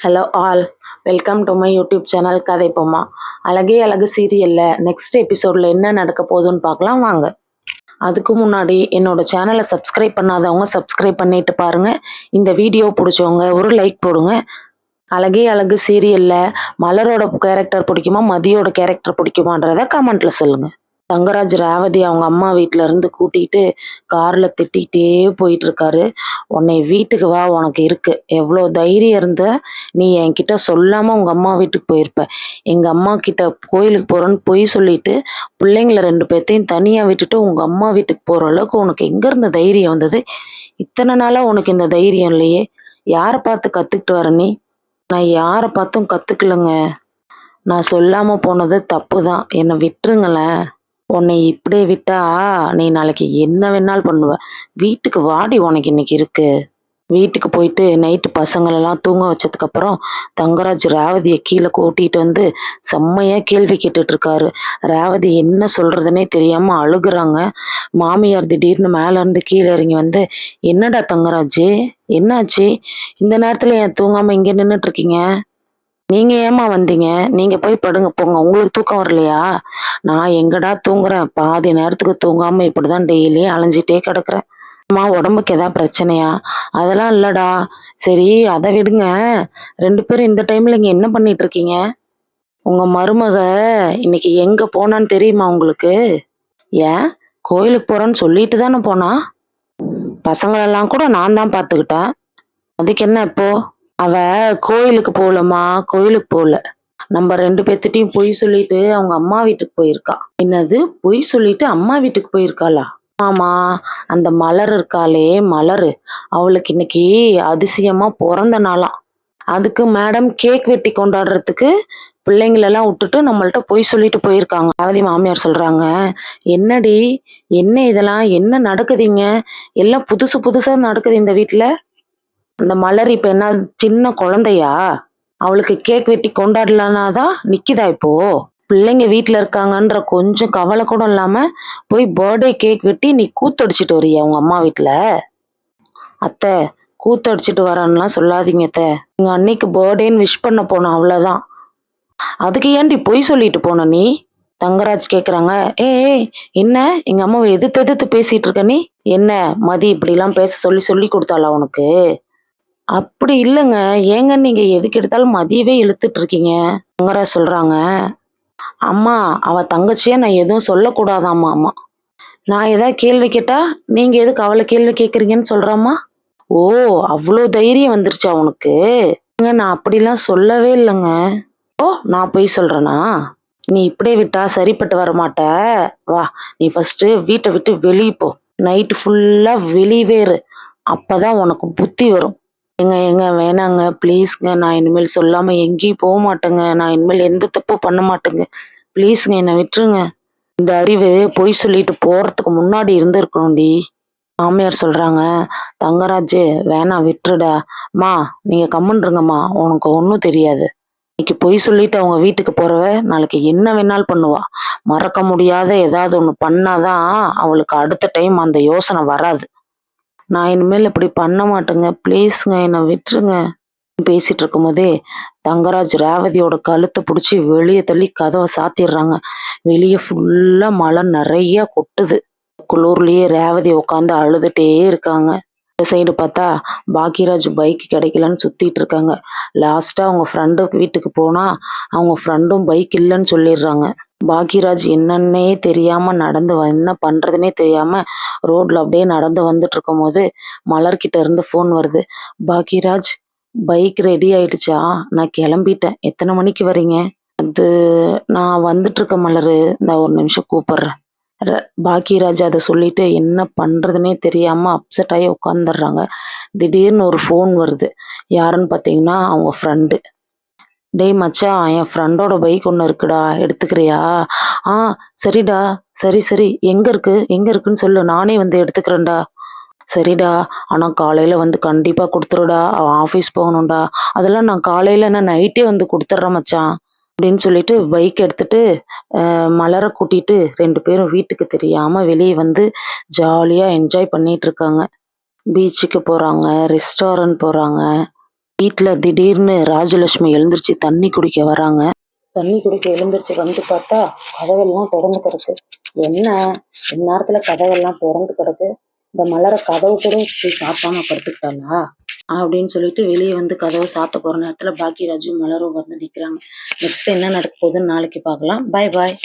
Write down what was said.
Hello all, welcome to my YouTube channel கதை பொம்மா. அழகே அழகு சீரியலில் நெக்ஸ்ட் எபிசோடில் என்ன நடக்க போகுதுன்னு பார்க்கலாம் வாங்க. அதுக்கு முன்னாடி என்னோட சேனலை சப்ஸ்கிரைப் பண்ணாதவங்க சப்ஸ்கிரைப் பண்ணிட்டு பாருங்கள். இந்த வீடியோ பிடிச்சவங்க ஒரு லைக் போடுங்க. அழகே அழகு சீரியலில் மலரோட கேரக்டர் பிடிக்குமா மதியோட கேரக்டர் பிடிக்குமான்றத கமெண்ட்டில் சொல்லுங்கள். தங்கராஜ் ரேவதி அவங்க அம்மா வீட்டில இருந்து கூட்டிகிட்டு காரில் திட்டிகிட்டே போயிட்டுருக்காரு. உன்னை வீட்டுக்கு வா, உனக்கு இருக்கு, எவ்வளோ தைரியம் இருந்த நீ என்கிட்ட சொல்லாமல் உங்கள் அம்மா வீட்டுக்கு போயிருப்ப. எங்கள் அம்மா கிட்ட கோயிலுக்கு போகிறேன்னு பொய் சொல்லிட்டு பிள்ளைங்கள 2 பேர்த்தையும் தனியாக விட்டுட்டு உங்கள் அம்மா வீட்டுக்கு போகிற அளவுக்கு உனக்கு எங்கேருந்து தைரியம் வந்தது? இத்தனை நாளாக உனக்கு இந்த தைரியம் இல்லையே. யாரை பார்த்து கற்றுக்கிட்டு வர நீ? நான் யாரை பார்த்தும் கற்றுக்கலங்க. நான் சொல்லாமல் போனது தப்பு தான், என்னை விட்டுருங்களேன். உன்னை இப்படியே விட்டா நீ நாளைக்கு என்ன வேணாலும் பண்ணுவ. வீட்டுக்கு வாடி, உனக்கு இன்னைக்கு இருக்கு. வீட்டுக்கு போயிட்டு நைட்டு பசங்களெல்லாம் தூங்க வச்சதுக்கப்புறம் தங்கராஜ் ரேவதியை கீழே கூட்டிகிட்டு வந்து செம்மையாக கேள்வி கேட்டுட்டு இருக்காரு. ரேவதி என்ன சொல்கிறதுனே தெரியாமல் அழுகுறாங்க. மாமியார் திடீர்னு மேலேருந்து கீழே இறங்கி வந்து, என்னடா தங்கராஜ், என்னாச்சு? இந்த நேரத்தில் ஏன் தூங்காமல் இங்கே நின்றுட்டுருக்கீங்க? நீங்க ஏமா வந்தீங்க? நீங்க போய் படுங்க போங்க. உங்களுக்கு தூக்கம் வரலையா? நான் எங்கடா தூங்குறேன்? பாதி நேரத்துக்கு தூங்காம இப்படிதான் டெய்லி அலைஞ்சிட்டே கிடக்குறேன். அம்மா, உடம்புக்கு ஏதாவது பிரச்சனையா? அதெல்லாம் இல்லடா. சரி, அதை விடுங்க. 2 பேரும் இந்த டைம்ல இங்க என்ன பண்ணிட்டு இருக்கீங்க? உங்க மருமக இன்னைக்கு எங்க போனான்னு தெரியுமா உங்களுக்கு? ஏன், கோயிலுக்கு போறேன்னு சொல்லிட்டு தானே போனா? பசங்களெல்லாம் கூட நான் தான் பார்த்துக்கிட்டேன். அதுக்கு என்ன இப்போ? அவ கோயிலுக்கு போகலம்மா, கோயிலுக்கு போகல. நம்ம 2 பேர்த்திட்டையும் பொய் சொல்லிட்டு அவங்க அம்மா வீட்டுக்கு போயிருக்கா. என்னது, பொய் சொல்லிட்டு அம்மா வீட்டுக்கு போயிருக்காளா? ஆமா, அந்த மலர் இருக்காளே மலரு, அவளுக்கு இன்னைக்கு அதிசயமா பிறந்த நாளாம். அதுக்கு மேடம் கேக் வெட்டி கொண்டாடுறதுக்கு பிள்ளைங்களெல்லாம் விட்டுட்டு நம்மள்ட்ட பொய் சொல்லிட்டு போயிருக்காங்க. ரேவதி மாமியார் சொல்றாங்க, என்னடி, என்ன இதெல்லாம், என்ன நடக்குதுங்க? எல்லாம் புதுசு புதுசா நடக்குது இந்த வீட்டுல. அந்த மலர் இப்ப என்ன சின்ன குழந்தையா? அவளுக்கு கேக் வெட்டி கொண்டாடலான்னாதான் நிக்குதா இப்போ? பிள்ளைங்க வீட்டுல இருக்காங்கன்ற கொஞ்சம் கவலை கூட இல்லாம போய் பர்த்டே கேக் வெட்டி நீ கூத்தடிச்சிட்டு வரியா உங்க அம்மா வீட்டுல? அத்தை, கூத்தடிச்சிட்டு வரான்லாம் சொல்லாதீங்க அத்தை. எங்க அன்னைக்கு பர்த்டேன்னு விஷ் பண்ண போனோம், அவ்வளவுதான். அதுக்கு ஏன்டி பொய் சொல்லிட்டு போன நீ? தங்கராஜ் கேக்குறாங்க, ஏய் என்ன எங்க அம்மாவை எதிர்த்து எதிர்த்து பேசிட்டு இருக்க நீ? என்ன மதி இப்படி எல்லாம் பேச சொல்லி சொல்லி கொடுத்தாளா உனக்கு? அப்படி இல்லைங்க. ஏங்க நீங்க எதுக்கு எடுத்தாலும் மதியவே இழுத்துட்டு இருக்கீங்க? தங்கராஜ் சொல்றாங்க, அம்மா அவ தங்கச்சியா நான் எதுவும் சொல்லக்கூடாதாம்மா. அம்மா, நான் ஏதாவது கேள்வி கேட்டா நீங்க எதுக்கு அவளை கேள்வி கேட்குறீங்கன்னு சொல்றாம்மா. ஓ, அவ்வளோ தைரியம் வந்துருச்சா உனக்கு? நான் அப்படிலாம் சொல்லவே இல்லைங்க. ஓ, நான் போய் சொல்றேனா? நீ இப்படியே விட்டா சரிப்பட்டு வரமாட்ட. வா, நீ ஃபர்ஸ்ட் வீட்டை விட்டு வெளியே போ. நைட்டு ஃபுல்லா வெளியவே இரு. அப்பதான் உனக்கு புத்தி வரும். ஏங்க வேணாங்க, ப்ளீஸ்ங்க. நான் இனிமேல் சொல்லாம எங்கேயும் போக மாட்டேங்க. நான் இனிமேல் எந்த தப்பும் பண்ண மாட்டேங்க. ப்ளீஸ்ங்க, என்னை விட்டுருங்க. இந்த அறிவு பொய் சொல்லிட்டு போறதுக்கு முன்னாடி இருந்திருக்கணும்டி. மாமியார் சொல்றாங்க, தங்கராஜ் வேணாம், விட்டுருடா. மா, நீங்க கம்முன்றுங்கம்மா, உனக்கு ஒன்றும் தெரியாது. இன்னைக்கு பொய் சொல்லிட்டு அவங்க வீட்டுக்கு போறவ நாளைக்கு என்ன வேணாலும் பண்ணுவா. மறக்க முடியாத ஏதாவது ஒன்று பண்ணாதான் அவளுக்கு அடுத்த டைம் அந்த யோசனை வராது. நான் இனிமேல் இப்படி பண்ண மாட்டேங்க, ப்ளீஸ்ங்க, என்னை விட்டுருங்க. பேசிட்டு இருக்கும் போதே தங்கராஜ் ரேவதியோட கழுத்தை பிடிச்சி வெளியே தள்ளி கதவை சாத்திடுறாங்க. வெளியே ஃபுல்லா மழை நிறைய கொட்டுது. குளூர்லயே ரேவதி உட்காந்து அழுதுட்டே இருக்காங்க. இந்த சைடு பார்த்தா பாக்கியராஜ் பைக் கிடைக்கலன்னு சுத்திட்டு இருக்காங்க. லாஸ்டா அவங்க ஃப்ரெண்டு வீட்டுக்கு போனா அவங்க ஃப்ரெண்டும் பைக் இல்லைன்னு சொல்லிடுறாங்க. பாக்கியராஜ் என்னன்னே தெரியாம என்ன பண்றதுன்னே தெரியாம ரோட்ல அப்படியே நடந்து வந்துட்டு இருக்கும் போது மலர்கிட்ட இருந்து ஃபோன் வருது. பாக்கியராஜ், பைக் ரெடி ஆயிடுச்சா? நான் கிளம்பிட்டேன். எத்தனை மணிக்கு வரீங்க? அது நான் வந்துட்டு இருக்க மலரு, நான் ஒரு நிமிஷம் கூப்பிடுறேன். பாக்கியராஜ் அதை சொல்லிட்டு என்ன பண்றதுன்னே தெரியாம அப்செட் ஆகி உட்காந்துடுறாங்க. திடீர்னு ஒரு ஃபோன் வருது. யாருன்னு பார்த்தீங்கன்னா அவங்க ஃப்ரெண்டு. டேய் மச்சான், என் ஃப்ரெண்டோட பைக் ஒன்று இருக்குடா, எடுத்துக்கிறியா? ஆ, சரிடா. சரி சரி, எங்க இருக்குன்னு சொல்லு, நானே வந்து எடுத்துக்கிறேன்டா. சரிடா, ஆனால் காலையில் வந்து கண்டிப்பாக கொடுத்துருடா, அவன் ஆஃபீஸ் போகணும்டா. அதெல்லாம் நான் காலையில் என்ன நைட்டே வந்து கொடுத்துட்றேன் மச்சான் அப்படின்னு சொல்லிட்டு பைக் எடுத்துட்டு மலரை கூட்டிட்டு 2 பேரும் வீட்டுக்கு தெரியாமல் வெளியே வந்து ஜாலியாக என்ஜாய் பண்ணிட்டு இருக்காங்க. பீச்சுக்கு போகிறாங்க, ரெஸ்டாரண்ட் போகிறாங்க. வீட்டில் திடீர்னு ராஜலட்சுமி எழுந்திருச்சு தண்ணி குடிக்க வராங்க. தண்ணி குடிக்க எழுந்திருச்சு வந்து பார்த்தா கதவெல்லாம் திறந்து கிடக்கு. என்ன இந்நேரத்துல கதவெல்லாம் திறந்து கிடக்கு, இந்த மலர கதவு கூட போய் சாத்தாம படுத்துக்கிட்டாளா அப்படின்னு சொல்லிட்டு வெளியே வந்து கதவை சாத்த போற நேரத்துல பாக்கியராஜும் மலரும் வந்து நிக்கிறாங்க. நெக்ஸ்ட் என்ன நடக்க போகுதுன்னு நாளைக்கு பார்க்கலாம். பாய் பாய்.